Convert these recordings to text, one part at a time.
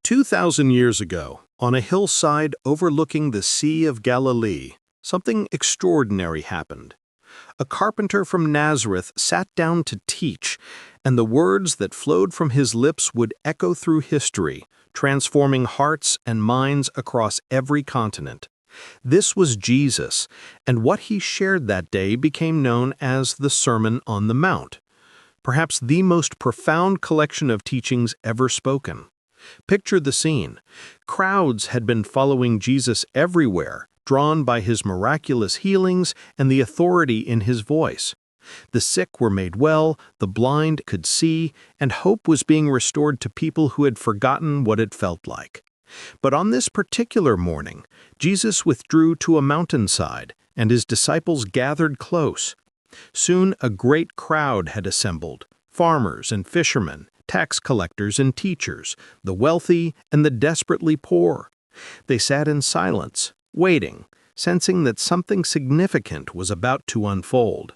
2,000 years ago, on a hillside overlooking the Sea of Galilee, something extraordinary happened. A carpenter from Nazareth sat down to teach, and the words that flowed from his lips would echo through history, transforming hearts and minds across every continent. This was Jesus, and what he shared that day became known as the Sermon on the Mount, perhaps the most profound collection of teachings ever spoken. Picture the scene. Crowds had been following Jesus everywhere, drawn by his miraculous healings and the authority in his voice. The sick were made well, the blind could see, and hope was being restored to people who had forgotten what it felt like. But on this particular morning, Jesus withdrew to a mountainside, and his disciples gathered close. Soon a great crowd had assembled, farmers and fishermen, tax collectors and teachers, the wealthy and the desperately poor. They sat in silence, waiting, sensing that something significant was about to unfold.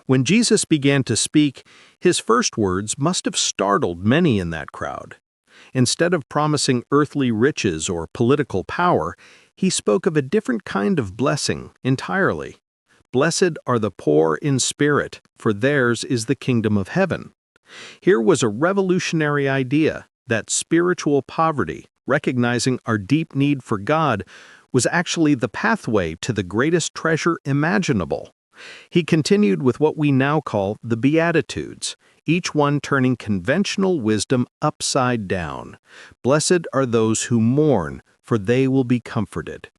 When Jesus began to speak, his first words must have startled many in that crowd. Instead of promising earthly riches or political power, he spoke of a different kind of blessing entirely. "Blessed are the poor in spirit, for theirs is the kingdom of heaven." Here was a revolutionary idea that spiritual poverty, recognizing our deep need for God, was actually the pathway to the greatest treasure imaginable. He continued with what we now call the Beatitudes, each one turning conventional wisdom upside down. "Blessed are those who mourn, for they will be comforted."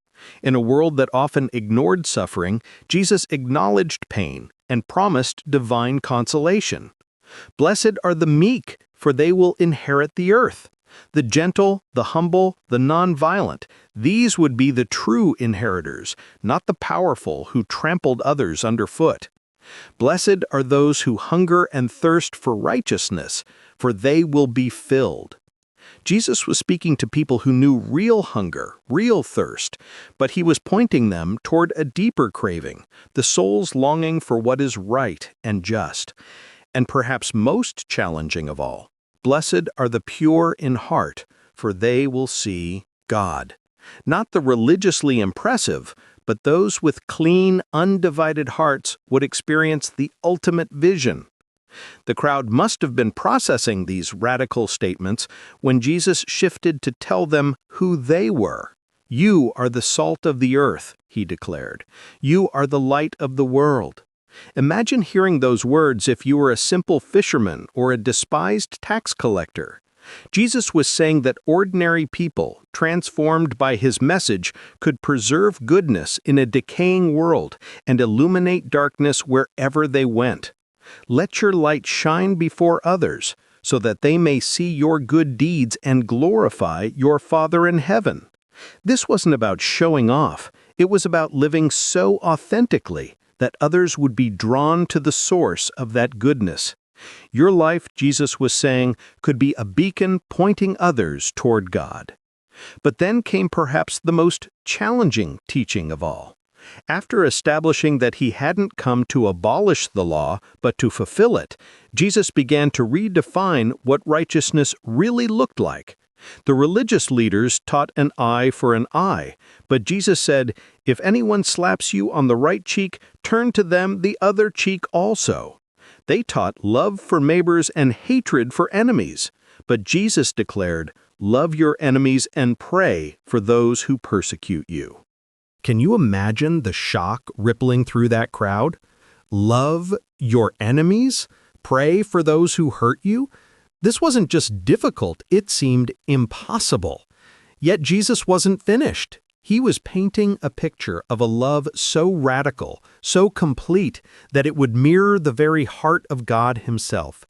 In a world that often ignored suffering, Jesus acknowledged pain and promised divine consolation. "Blessed are the meek, for they will inherit the earth." The gentle, the humble, the non-violent, these would be the true inheritors, not the powerful who trampled others underfoot. "Blessed are those who hunger and thirst for righteousness, for they will be filled." Jesus was speaking to people who knew real hunger, real thirst, but he was pointing them toward a deeper craving, the soul's longing for what is right and just. And perhaps most challenging of all, "Blessed are the pure in heart, for they will see God." Not the religiously impressive, but those with clean, undivided hearts would experience the ultimate vision. The crowd must have been processing these radical statements when Jesus shifted to tell them who they were. "You are the salt of the earth," he declared. "You are the light of the world." Imagine hearing those words if you were a simple fisherman or a despised tax collector. Jesus was saying that ordinary people, transformed by his message, could preserve goodness in a decaying world and illuminate darkness wherever they went. "Let your light shine before others, so that they may see your good deeds and glorify your Father in heaven." This wasn't about showing off. It was about living so authentically that others would be drawn to the source of that goodness. Your life, Jesus was saying, could be a beacon pointing others toward God. But then came perhaps the most challenging teaching of all. After establishing that he hadn't come to abolish the law, but to fulfill it, Jesus began to redefine what righteousness really looked like. The religious leaders taught an eye for an eye, but Jesus said, "If anyone slaps you on the right cheek, turn to them the other cheek also." They taught love for neighbors and hatred for enemies, but Jesus declared, "Love your enemies and pray for those who persecute you." Can you imagine the shock rippling through that crowd? Love your enemies? Pray for those who hurt you? This wasn't just difficult, it seemed impossible. Yet Jesus wasn't finished. He was painting a picture of a love so radical, so complete, that it would mirror the very heart of God himself.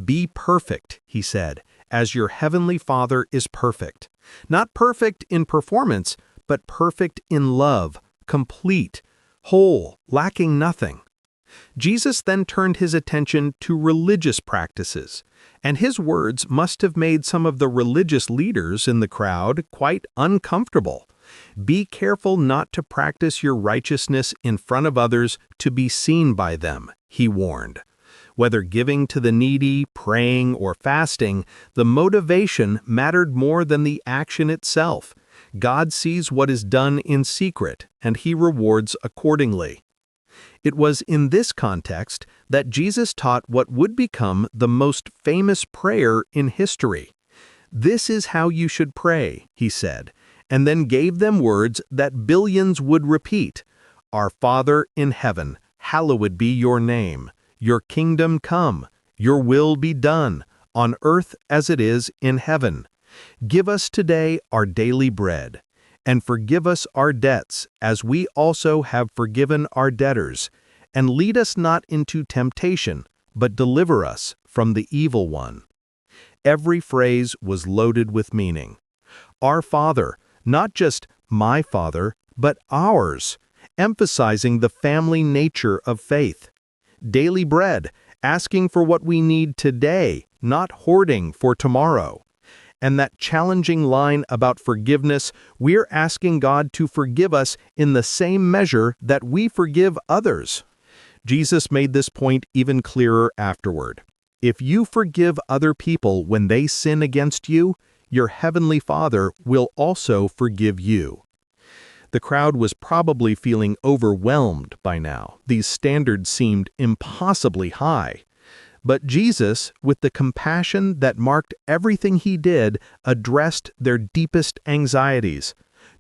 "Be perfect," he said, "as your heavenly Father is perfect." Not perfect in performance, but perfect in love, complete, whole, lacking nothing. Jesus then turned his attention to religious practices, and his words must have made some of the religious leaders in the crowd quite uncomfortable. "Be careful not to practice your righteousness in front of others to be seen by them," he warned. Whether giving to the needy, praying, or fasting, the motivation mattered more than the action itself. God sees what is done in secret, and He rewards accordingly. It was in this context that Jesus taught what would become the most famous prayer in history. "This is how you should pray," He said, and then gave them words that billions would repeat. "Our Father in heaven, hallowed be your name. Your kingdom come. Your will be done, on earth as it is in heaven. Give us today our daily bread, and forgive us our debts, as we also have forgiven our debtors. And lead us not into temptation, but deliver us from the evil one." Every phrase was loaded with meaning. Our Father, not just my Father, but ours, emphasizing the family nature of faith. Daily bread, asking for what we need today, not hoarding for tomorrow. And that challenging line about forgiveness, we're asking God to forgive us in the same measure that we forgive others. Jesus made this point even clearer afterward. If you forgive other people when they sin against you, your heavenly Father will also forgive you. The crowd was probably feeling overwhelmed by now. These standards seemed impossibly high. But Jesus, with the compassion that marked everything He did, addressed their deepest anxieties.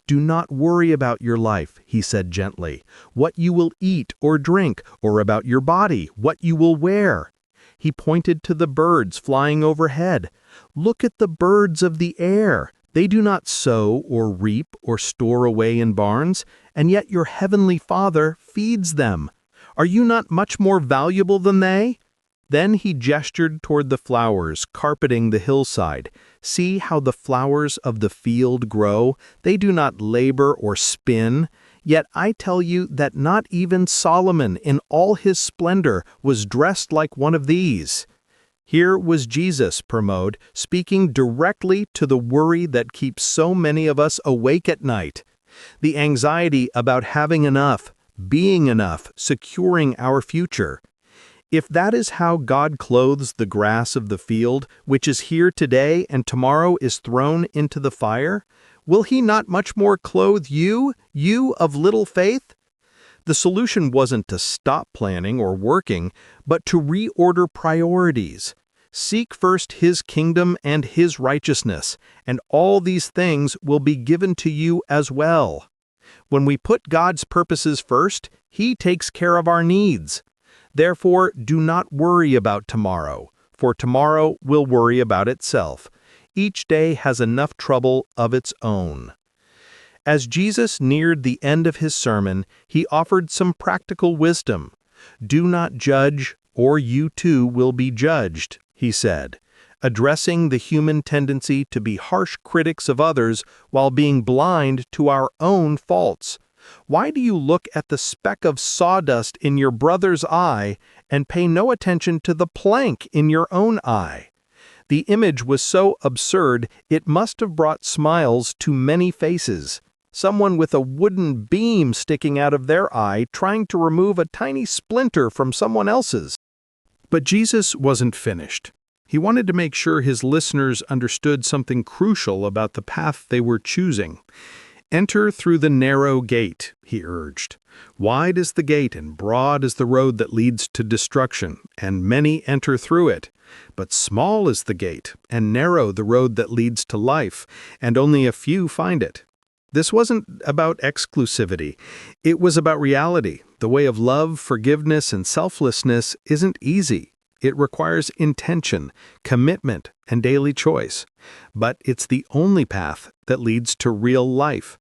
"Do not worry about your life," He said gently, "what you will eat or drink, or about your body, what you will wear." He pointed to the birds flying overhead. "Look at the birds of the air. They do not sow or reap or store away in barns, and yet your heavenly Father feeds them. Are you not much more valuable than they?" Then He gestured toward the flowers carpeting the hillside. "See how the flowers of the field grow. They do not labor or spin. Yet I tell you that not even Solomon in all his splendor was dressed like one of these." Here was Jesus, Pramod, speaking directly to the worry that keeps so many of us awake at night. The anxiety about having enough, being enough, securing our future. If that is how God clothes the grass of the field, which is here today and tomorrow is thrown into the fire, will He not much more clothe you, you of little faith? The solution wasn't to stop planning or working, but to reorder priorities. Seek first His kingdom and His righteousness, and all these things will be given to you as well. When we put God's purposes first, He takes care of our needs. Therefore, do not worry about tomorrow, for tomorrow will worry about itself. Each day has enough trouble of its own. As Jesus neared the end of His sermon, He offered some practical wisdom. "Do not judge, or you too will be judged," He said, addressing the human tendency to be harsh critics of others while being blind to our own faults. Why do you look at the speck of sawdust in your brother's eye and pay no attention to the plank in your own eye? The image was so absurd it must have brought smiles to many faces. Someone with a wooden beam sticking out of their eye trying to remove a tiny splinter from someone else's. But Jesus wasn't finished. He wanted to make sure His listeners understood something crucial about the path they were choosing. "Enter through the narrow gate," He urged. "Wide is the gate and broad is the road that leads to destruction, and many enter through it. But small is the gate and narrow the road that leads to life, and only a few find it." This wasn't about exclusivity. It was about reality. The way of love, forgiveness, and selflessness isn't easy. It requires intention, commitment, and daily choice. But it's the only path that leads to real life.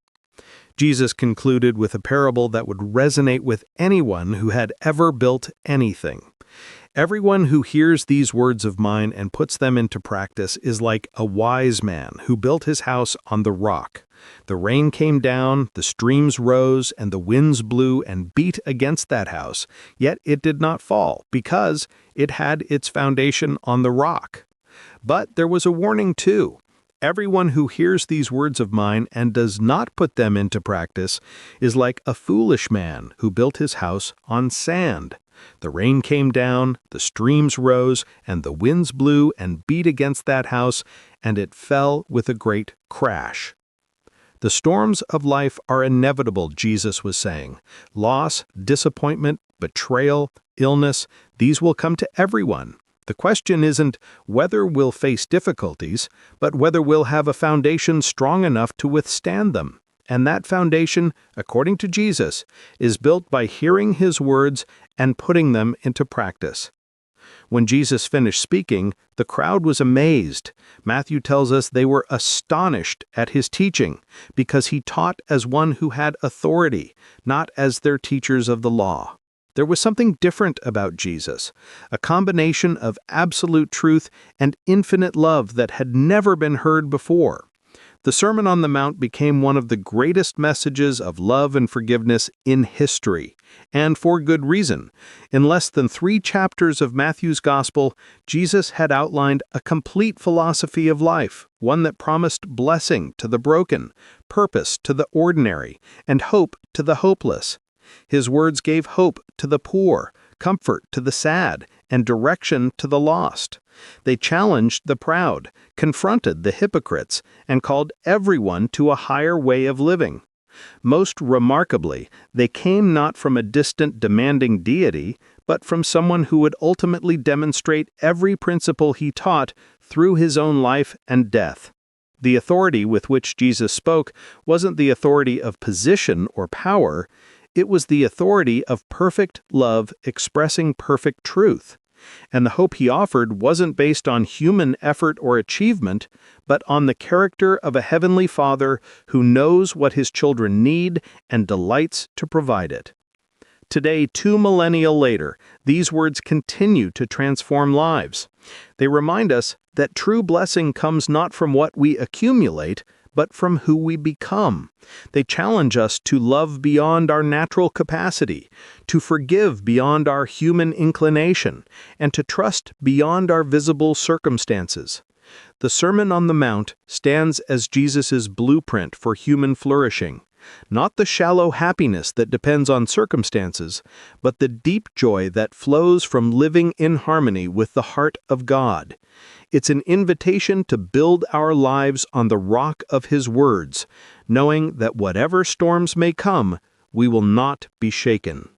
Jesus concluded with a parable that would resonate with anyone who had ever built anything. "Everyone who hears these words of mine and puts them into practice is like a wise man who built his house on the rock. The rain came down, the streams rose, and the winds blew and beat against that house, yet it did not fall, because it had its foundation on the rock." But there was a warning too. "Everyone who hears these words of mine and does not put them into practice is like a foolish man who built his house on sand. The rain came down, the streams rose, and the winds blew and beat against that house, and it fell with a great crash. The storms of life are inevitable, Jesus was saying. Loss, disappointment, betrayal, illness, these will come to everyone. The question isn't whether we'll face difficulties, but whether we'll have a foundation strong enough to withstand them. And that foundation, according to Jesus, is built by hearing His words and putting them into practice. When Jesus finished speaking, the crowd was amazed. Matthew tells us they were astonished at His teaching, because He taught as one who had authority, not as their teachers of the law. There was something different about Jesus, a combination of absolute truth and infinite love that had never been heard before. The Sermon on the Mount became one of the greatest messages of love and forgiveness in history, and for good reason. In less than 3 chapters of Matthew's Gospel, Jesus had outlined a complete philosophy of life, one that promised blessing to the broken, purpose to the ordinary, and hope to the hopeless. His words gave hope to the poor, comfort to the sad, and direction to the lost. They challenged the proud, confronted the hypocrites, and called everyone to a higher way of living. Most remarkably, they came not from a distant, demanding deity, but from someone who would ultimately demonstrate every principle He taught through His own life and death. The authority with which Jesus spoke wasn't the authority of position or power. It was the authority of perfect love expressing perfect truth. And the hope He offered wasn't based on human effort or achievement, but on the character of a heavenly Father who knows what His children need and delights to provide it. Today, 2 millennia later, these words continue to transform lives. They remind us that true blessing comes not from what we accumulate, but from who we become. They challenge us to love beyond our natural capacity, to forgive beyond our human inclination, and to trust beyond our visible circumstances. The Sermon on the Mount stands as Jesus' blueprint for human flourishing. Not the shallow happiness that depends on circumstances, but the deep joy that flows from living in harmony with the heart of God. It's an invitation to build our lives on the rock of His words, knowing that whatever storms may come, we will not be shaken.